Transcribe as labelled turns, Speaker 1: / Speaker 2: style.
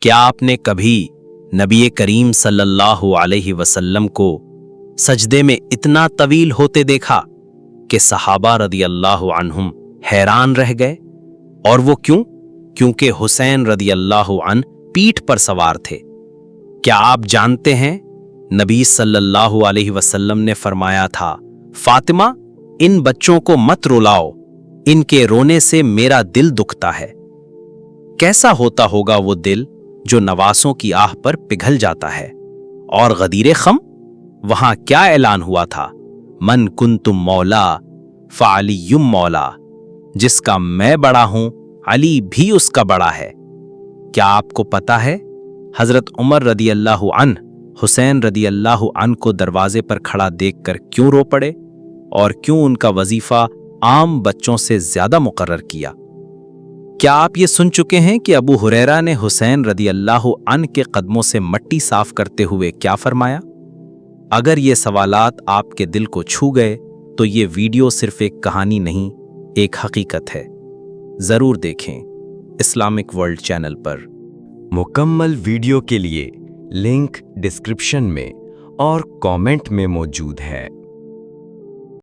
Speaker 1: क्या आपने कभी नबी करीम सल्लल्लाहु अलैहि वसल्लम को सजदे में इतना तवील होते देखा कि सहाबा रदी अल्लाह अन्हुम हैरान रह गए? और वो क्यों? क्योंकि हुसैन रदी अल्लाह अन पीठ पर सवार थे। क्या आप जानते हैं नबी सल्लल्लाहु अलैहि वसल्लम ने फरमाया था, फातिमा इन बच्चों को मत रुलाओ, इनके रोने से मेरा दिल दुखता है। कैसा होता होगा वो दिल जो नवासों की आह पर पिघल जाता है। और गदीर खम, वहां क्या ऐलान हुआ था, मन कुंतुम मौला फ़अलियुम मौला, जिसका मैं बड़ा हूं अली भी उसका बड़ा है। क्या आपको पता है हजरत उमर रदी अल्लाह अन हुसैन रदी अल्लाह अन को दरवाजे पर खड़ा देखकर क्यों रो पड़े और क्यों उनका वजीफा आम बच्चों से ज्यादा मुकर्रर किया? क्या आप ये सुन चुके हैं कि अबू हुरैरा ने हुसैन रदी अल्लाह अन के कदमों से मट्टी साफ करते हुए क्या फरमाया? अगर ये सवालात आपके दिल को छू गए तो ये वीडियो सिर्फ एक कहानी नहीं, एक हकीकत है। जरूर देखें इस्लामिक वर्ल्ड चैनल पर।
Speaker 2: मुकम्मल वीडियो के लिए लिंक डिस्क्रिप्शन में और कमेंट में मौजूद है।